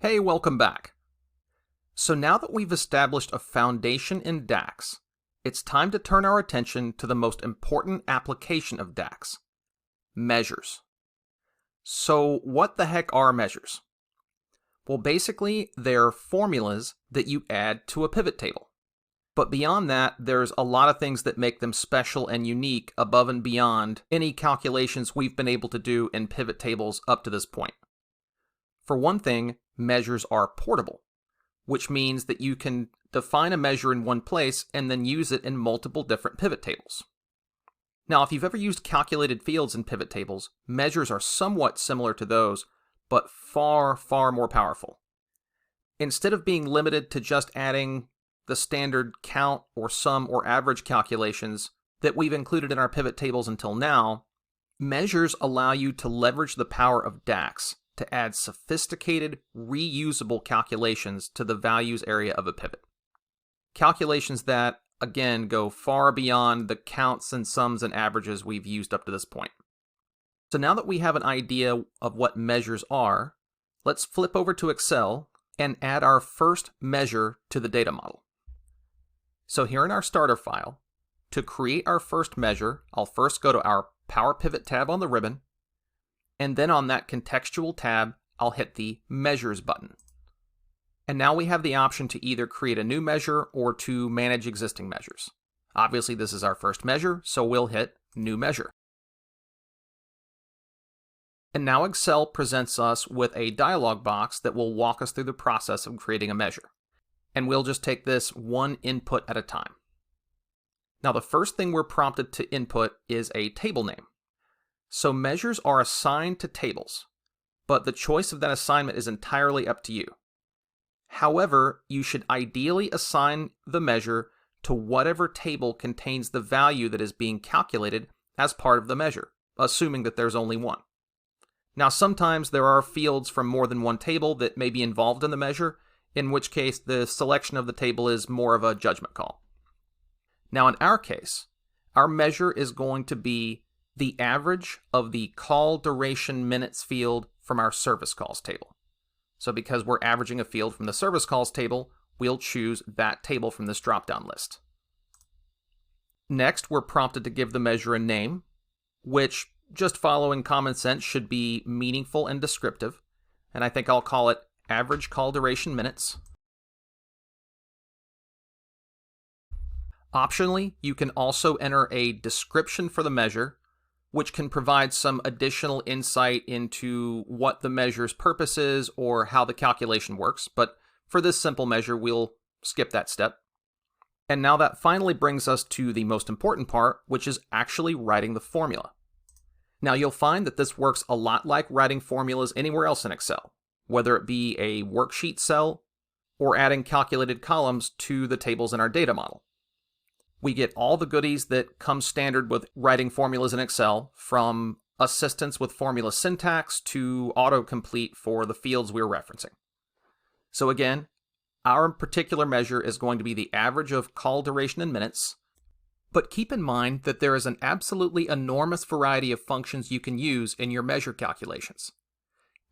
Hey, welcome back. So now that we've established a foundation in DAX, it's time to turn our attention to the most important application of DAX, measures. So what the heck are measures? Well, basically, they're formulas that you add to a pivot table. But beyond that, there's a lot of things that make them special and unique above and beyond any calculations we've been able to do in pivot tables up to this point. For one thing, measures are portable, which means that you can define a measure in one place and then use it in multiple different pivot tables. Now, if you've ever used calculated fields in pivot tables, measures are somewhat similar to those, but far, far more powerful. Instead of being limited to just adding the standard count or sum or average calculations that we've included in our pivot tables until now, measures allow you to leverage the power of DAX to add sophisticated, reusable calculations to the values area of a pivot. Calculations that, again, go far beyond the counts and sums and averages we've used up to this point. So now that we have an idea of what measures are, let's flip over to Excel and add our first measure to the data model. So here in our starter file, to create our first measure, I'll first go to our Power Pivot tab on the ribbon, and then on that contextual tab, I'll hit the Measures button. And now we have the option to either create a new measure or to manage existing measures. Obviously, this is our first measure, so we'll hit New Measure. And now Excel presents us with a dialog box that will walk us through the process of creating a measure. And we'll just take this one input at a time. Now, the first thing we're prompted to input is a table name. So measures are assigned to tables, but the choice of that assignment is entirely up to you. However, you should ideally assign the measure to whatever table contains the value that is being calculated as part of the measure, assuming that there's only one. Now, sometimes there are fields from more than one table that may be involved in the measure, in which case the selection of the table is more of a judgment call. Now, in our case, our measure is going to be the average of the call duration minutes field from our service calls table. So because we're averaging a field from the service calls table, we'll choose that table from this drop-down list. Next, we're prompted to give the measure a name, which, just following common sense, should be meaningful and descriptive, and I think I'll call it average call duration minutes. Optionally, you can also enter a description for the measure, which can provide some additional insight into what the measure's purpose is or how the calculation works, but for this simple measure, we'll skip that step. And now that finally brings us to the most important part, which is actually writing the formula. Now, you'll find that this works a lot like writing formulas anywhere else in Excel, whether it be a worksheet cell or adding calculated columns to the tables in our data model. We get all the goodies that come standard with writing formulas in Excel, from assistance with formula syntax to autocomplete for the fields we're referencing. So again, our particular measure is going to be the average of call duration in minutes, but keep in mind that there is an absolutely enormous variety of functions you can use in your measure calculations.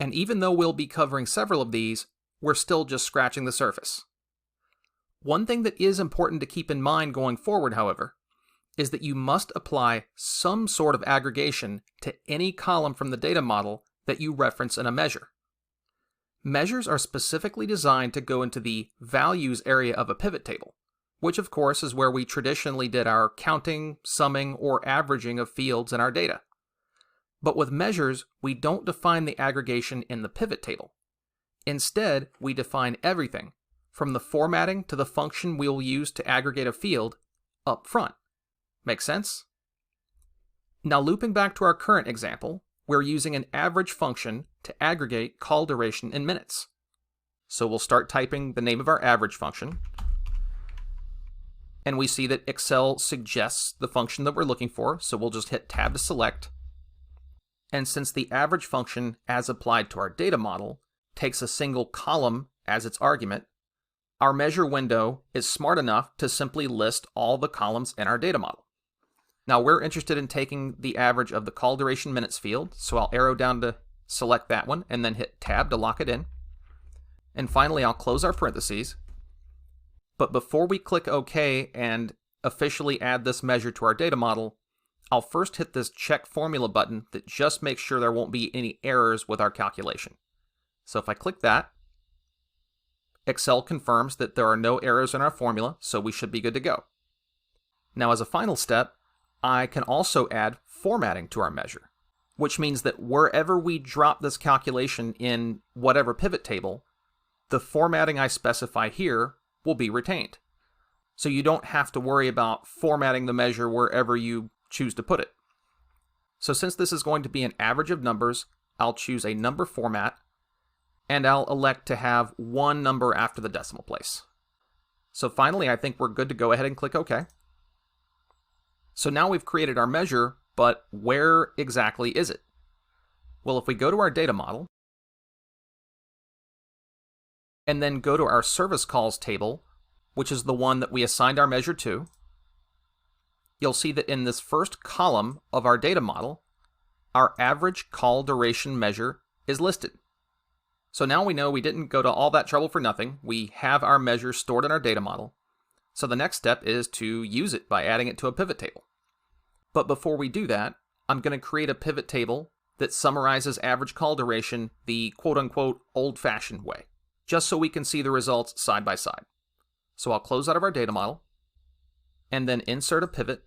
And even though we'll be covering several of these, we're still just scratching the surface. One thing that is important to keep in mind going forward, however, is that you must apply some sort of aggregation to any column from the data model that you reference in a measure. Measures are specifically designed to go into the values area of a pivot table, which of course is where we traditionally did our counting, summing, or averaging of fields in our data. But with measures, we don't define the aggregation in the pivot table. Instead, we define everything, from the formatting to the function we'll use to aggregate a field, up front. Make sense? Now, looping back to our current example, we're using an average function to aggregate call duration in minutes. So we'll start typing the name of our average function, and we see that Excel suggests the function that we're looking for, so we'll just hit Tab to select. And since the average function, as applied to our data model, takes a single column as its argument, our measure window is smart enough to simply list all the columns in our data model. Now, we're interested in taking the average of the call duration minutes field, so I'll arrow down to select that one and then hit Tab to lock it in. And finally, I'll close our parentheses. But before we click OK and officially add this measure to our data model, I'll first hit this check formula button that just makes sure there won't be any errors with our calculation. So if I click that, Excel confirms that there are no errors in our formula, so we should be good to go. Now, as a final step, I can also add formatting to our measure, which means that wherever we drop this calculation in whatever pivot table, the formatting I specify here will be retained. So you don't have to worry about formatting the measure wherever you choose to put it. So since this is going to be an average of numbers, I'll choose a number format, and I'll elect to have one number after the decimal place. So finally, I think we're good to go ahead and click OK. So now we've created our measure, but where exactly is it? Well, if we go to our data model, and then go to our service calls table, which is the one that we assigned our measure to, you'll see that in this first column of our data model, our average call duration measure is listed. So now we know we didn't go to all that trouble for nothing. We have our measure stored in our data model. So the next step is to use it by adding it to a pivot table. But before we do that, I'm going to create a pivot table that summarizes average call duration the quote-unquote old-fashioned way, just so we can see the results side by side. So I'll close out of our data model, and then insert a pivot,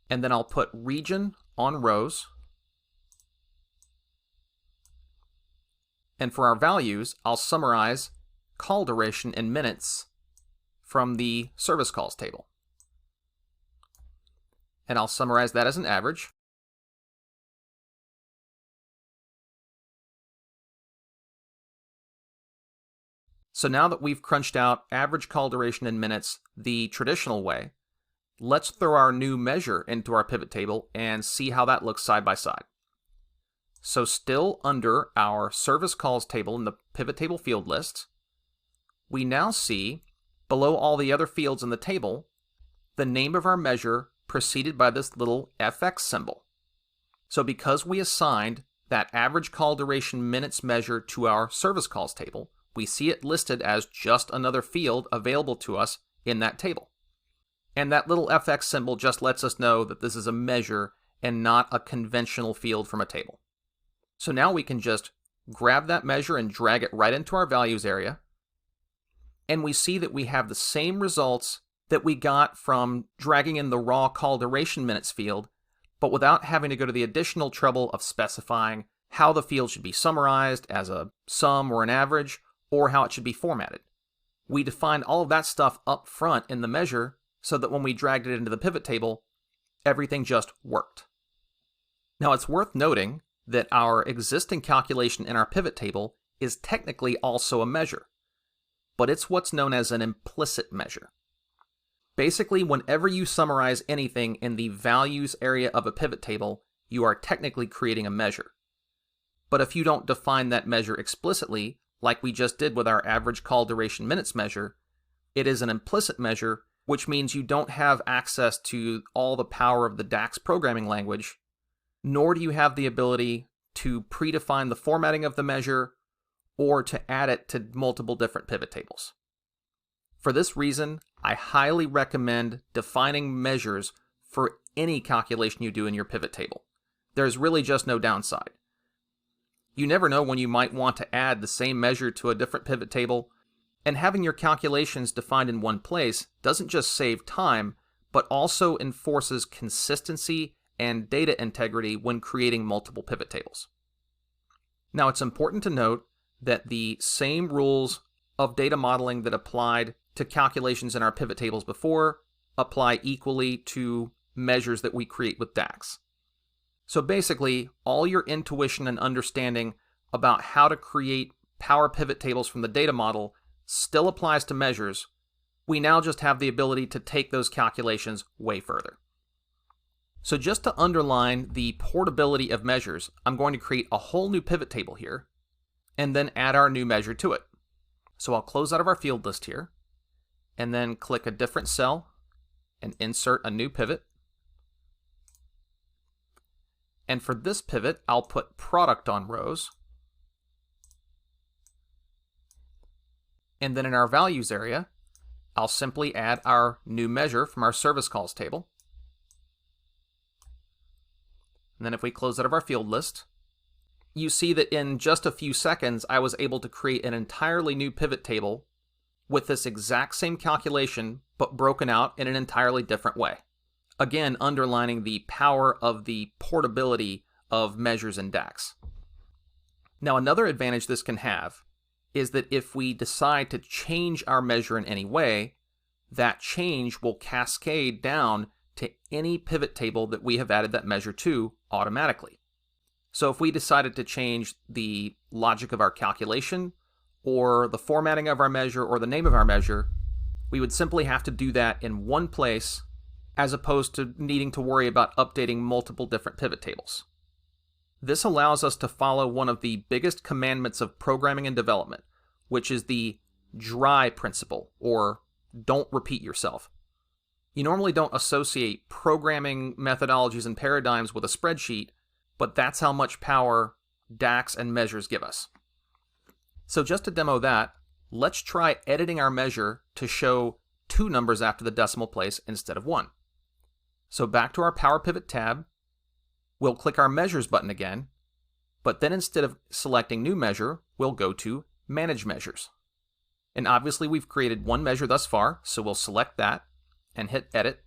and then I'll put region on rows, and for our values, I'll summarize call duration in minutes from the service calls table. And I'll summarize that as an average. So now that we've crunched out average call duration in minutes the traditional way, let's throw our new measure into our pivot table and see how that looks side by side. So still under our service calls table in the pivot table field list, we now see below all the other fields in the table, the name of our measure preceded by this little FX symbol. So because we assigned that average call duration minutes measure to our service calls table, we see it listed as just another field available to us in that table. And that little FX symbol just lets us know that this is a measure and not a conventional field from a table. So now we can just grab that measure and drag it right into our values area. And we see that we have the same results that we got from dragging in the raw call duration minutes field, but without having to go to the additional trouble of specifying how the field should be summarized as a sum or an average, or how it should be formatted. We defined all of that stuff up front in the measure so that when we dragged it into the pivot table, everything just worked. Now it's worth noting that our existing calculation in our pivot table is technically also a measure, but it's what's known as an implicit measure. Basically, whenever you summarize anything in the values area of a pivot table, you are technically creating a measure. But if you don't define that measure explicitly, like we just did with our average call duration minutes measure, it is an implicit measure, which means you don't have access to all the power of the DAX programming language, nor do you have the ability to predefine the formatting of the measure or to add it to multiple different pivot tables. For this reason, I highly recommend defining measures for any calculation you do in your pivot table. There's really just no downside. You never know when you might want to add the same measure to a different pivot table, and having your calculations defined in one place doesn't just save time, but also enforces consistency and data integrity when creating multiple pivot tables. Now, it's important to note that the same rules of data modeling that applied to calculations in our pivot tables before apply equally to measures that we create with DAX. So basically, all your intuition and understanding about how to create power pivot tables from the data model still applies to measures. We now just have the ability to take those calculations way further. So just to underline the portability of measures, I'm going to create a whole new pivot table here, and then add our new measure to it. So I'll close out of our field list here, and then click a different cell, and insert a new pivot. And for this pivot, I'll put product on rows. And then in our values area, I'll simply add our new measure from our service calls table. And then if we close out of our field list, you see that in just a few seconds, I was able to create an entirely new pivot table with this exact same calculation, but broken out in an entirely different way. Again, underlining the power of the portability of measures in DAX. Now, another advantage this can have is that if we decide to change our measure in any way, that change will cascade down to any pivot table that we have added that measure to automatically. So if we decided to change the logic of our calculation, or the formatting of our measure, or the name of our measure, we would simply have to do that in one place, as opposed to needing to worry about updating multiple different pivot tables. This allows us to follow one of the biggest commandments of programming and development, which is the dry principle, or don't repeat yourself. You normally don't associate programming methodologies and paradigms with a spreadsheet, but that's how much power DAX and measures give us. So just to demo that, let's try editing our measure to show 2 numbers after the decimal place instead of 1. So back to our Power Pivot tab, we'll click our Measures button again, but then instead of selecting New Measure, we'll go to Manage Measures. And obviously we've created one measure thus far, so we'll select that and hit Edit.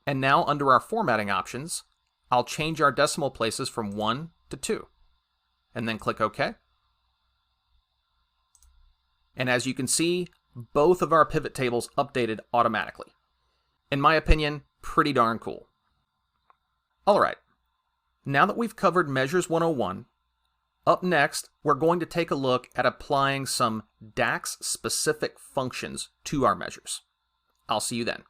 And now under our formatting options, I'll change our decimal places from 1 to 2, and then click OK. And as you can see, both of our pivot tables updated automatically. In my opinion, pretty darn cool. All right, now that we've covered Measures 101, up next, we're going to take a look at applying some DAX-specific functions to our measures. I'll see you then.